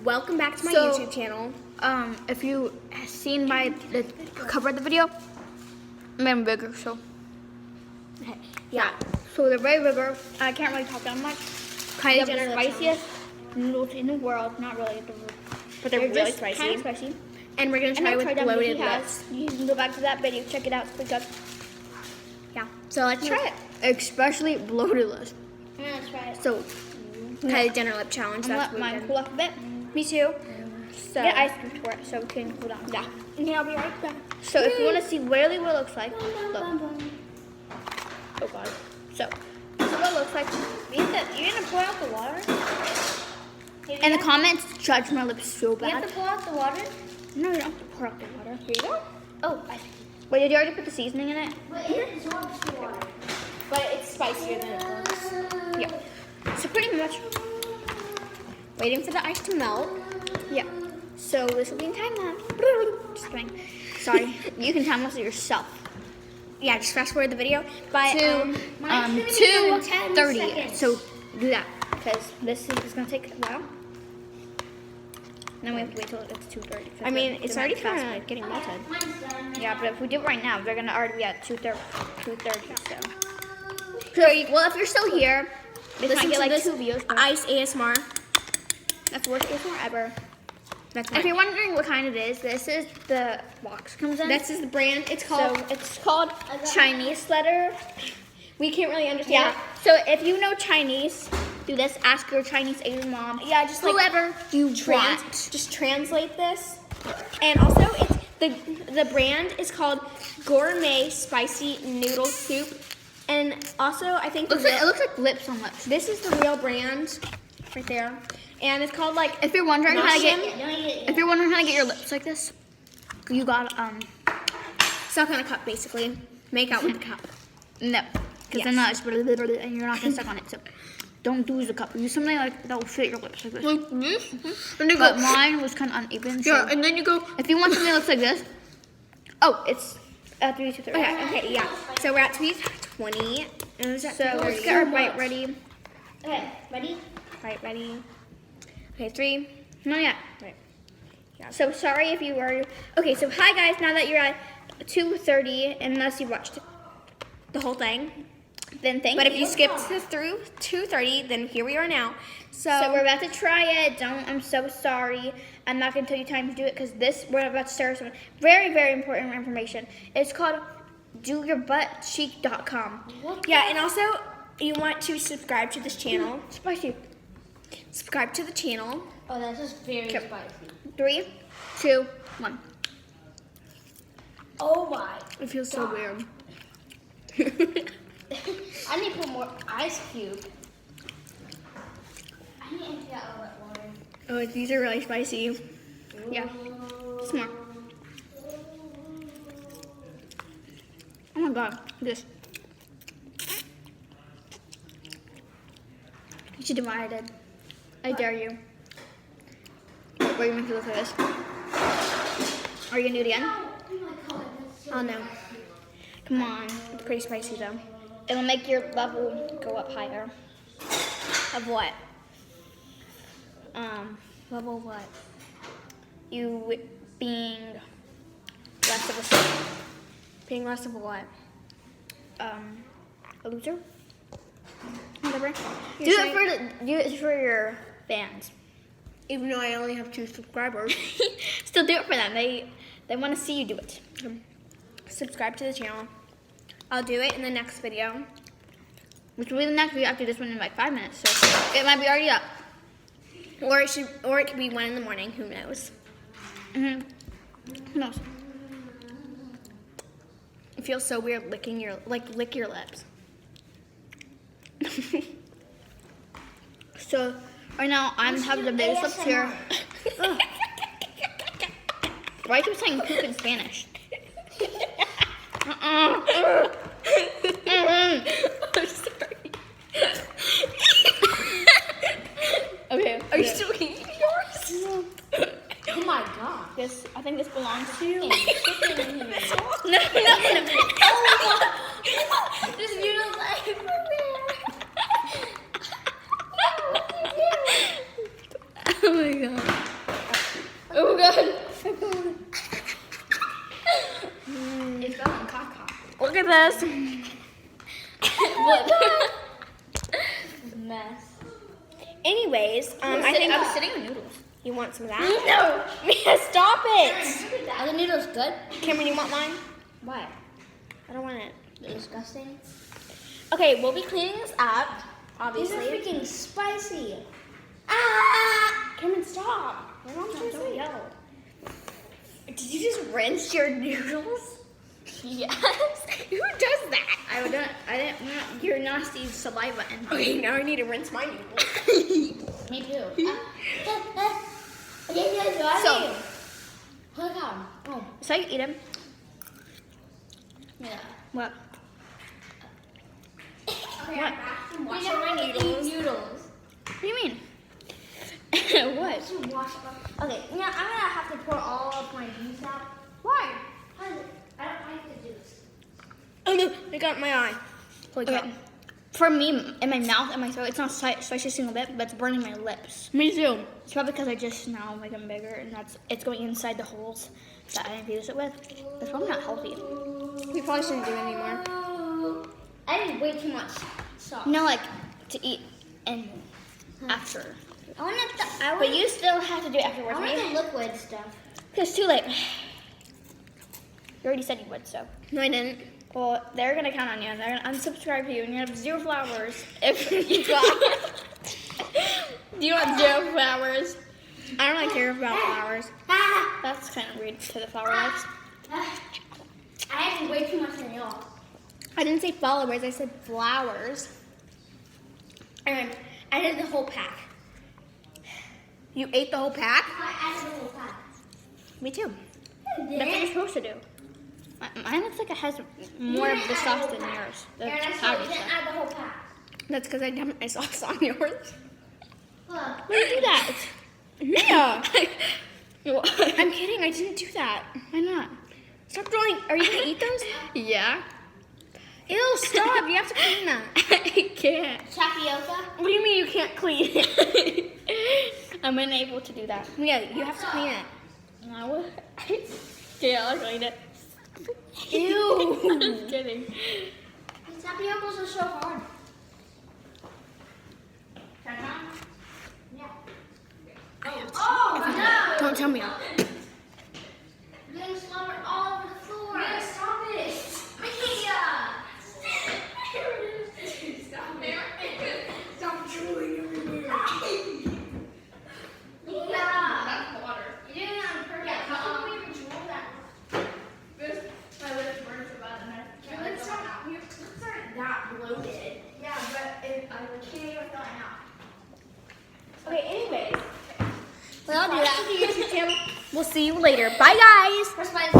welcome back to my YouTube channel. If you have seen by the cover of the video, I'm bigger, so. Okay. Yeah. So they're very bigger. I can't really talk that much. Kylie They have Jenner the lip spiciest noodles in the world. Not really, but they're really just spicy. kind of spicy. And we're gonna try with bloated lips. You can go back to that video, check it out. Yeah. So let's try it. Especially bloated lips. I'm gonna try it. So Kylie Jenner lip challenge. I'm That's gonna let what mine cool off a bit. Me too. So Get ice cream for it so we can cool down. yeah. Okay, I'll be right back. So if you want to see really what it looks like, look. Oh god. So this is what it looks like. You're gonna pour out the water? In the comments, judge my lips so You bad. have to pour out the water? No, you don't have to pour out the water. Here you go. Oh, Wait, did you already put the seasoning in it? but it is water. But it's spicier than it looks. Yeah. So pretty much, Waiting for the ice to melt. yeah. So this will be in time now. Just kidding. Sorry. You can time most of yourself. Yeah, just fast forward the video. But To Mine's gonna be done in 10 2:30. seconds. So do that because this is gonna take a while. Then we have to wait till it's 2:30. I mean, it's already kind of getting melted. Mine's done. Yeah, but if we do it right now, they're gonna already be at 2:30. 2:30. Well, if you're still here, this Listen might get to like this 2 views. but ice ASMR. That's the worst ASMR ever. That's If fine. you're wondering what kind it is, this is the box comes in. This is the brand. It's called. So it's called Chinese letter. We can't really understand. Yeah. So if you know Chinese, do this. Ask your Chinese Asian mom. Yeah, just like Whoever you want. want. Just translate this. And also, it's the brand is called Gourmet Spicy Noodle Soup. And also, I think It looks like lips on lips. this is the real brand, right there. And it's called like. If you're wondering how to Mushroom? get, Don't eat it. if you're wondering how to get your lips like this, you got Suck on a cup, basically. Make out with the cup. no, because then it's and you're not gonna suck on it. So don't use the cup. Use something like that will fit your lips like this. Like this. And you But mine was kind of uneven. So Yeah, and then you go. if you want something that looks like this, oh, it's at 3 to 3. Okay, yeah. So we're at 20. And it's at So 30. let's get our bite ready. Okay, ready? Right, ready. Okay, 3. Not yet. Right. Yeah. So sorry if you were. Okay, so hi guys. Now that you're at 2:30, unless you watched The whole thing. then thank But you. if you skipped through 2:30, then here we are now. So we're about to try it. I'm so sorry. I'm not gonna tell you time to do it because we're about to start some very, very important information. It's called doyourbuttcheek.com. Yeah, and also you want to subscribe to this channel. Spicy. Subscribe to the channel. Oh, that's just very Okay. spicy. 3, 2, 1. Oh my. It feels so weird. I need to put more ice cube. I need to empty out all that water. Oh, these are really spicy. Yeah. Some more. Oh my god. This. You should divide it. I dare you. We're going to look at this. Are you gonna do it again? Oh no. Come on. It's pretty spicy though. It'll make your level go up higher. Of what? Level what? You being less of a sinner. Being less of a what? A loser? Whatever. Do it for your fans. Even though I only have 2 subscribers. Still do it for them. They want to see you do it. Subscribe to the channel. I'll do it in the next video. Which will be the next video after this one in like 5 minutes. So it might be already up. Or it could be 1 in the morning. Who knows? Who knows? It feels so weird lick your lips. So right now I'm having the biggest lips here. Ugh. Why do you keep saying poop in Spanish? I'm sorry. Okay. Are you still eating yours? Oh my god. I think this belongs to you. Chicken in here. No. Just noodles everywhere. Oh my god. so good. It's going caca. Look at this. What? Mess. Anyways, I think I'm sitting on noodles. you want some of that. No. Mia, stop it. Are the noodles good? Cameron, you want mine? Why? I don't want it. They're disgusting. Okay, we'll be cleaning this up, These obviously. are freaking spicy. Ah! Cameron, stop. We're not Don't seriously. yell. Did you just rinse your noodles? Yes. Who does that? I didn't want your nasty saliva in. Okay, now I need to rinse my noodles. Me too. Yeah, So- Look on. Oh. So you eat them. Yeah. What? Okay, What? I'm back from We washing never my ate noodles. noodles. What do you mean? What? To wash up. Okay, now I'm gonna have to pour all of my juice out. Why? I don't like the juice. Oh no, it got in my eye. Holy crap. Okay. For me, in my mouth and my throat, it's not spicy a single bit, but it's burning my lips. Me too. It's probably because I just now make them bigger, and it's going inside the holes that I infused it with. It's probably not healthy. We probably shouldn't do it anymore. I did way too much sauce. No, like to eat and after. I want But you still have to do it afterwards. I want Me? the liquid stuff. Because it's too late. You already said you would, so. No, I didn't. Well, they're gonna count on you, and they're gonna unsubscribe to you, and you have 0 flowers if you got. Do you want 0 flowers? I don't really care about flowers. That's kind of rude to the flower likes. I had way too much in y'all. I didn't say followers, I said flowers. And I did the whole pack. You ate the whole pack? I added a little pack. Me too. That's what you're supposed to do. Mine looks like it has more of the sauce than yours. The Aaron, I saw powdery you didn't stuff. add the whole pack. That's because I dumped my sauce on yours. Look. Why did you do that? Mia! What? I'm kidding, I didn't do that. Why not? Stop drawing. Are you gonna eat those? Yeah. Ew, stop. You have to clean that. I can't. Tapioca. What do you mean you can't clean it? I'm unable to do that. Mia, you have to clean it. No. Yeah, I'll clean it. Ew. I'm kidding. These tapiocas are so hard. Yeah. Oh, no! Don't tell me. You're getting slobbered all over the floor. Yeah, stop it. Stop drooling everywhere. Yeah. That's water. You're doing that on purpose. Yeah, How can we even drool that? My lips burn so bad, and I Your lips aren't that bloated. Yeah, but I can't even fill it out. Okay, anyways. Well, I'll do that. We'll see you later. Bye, guys. Press my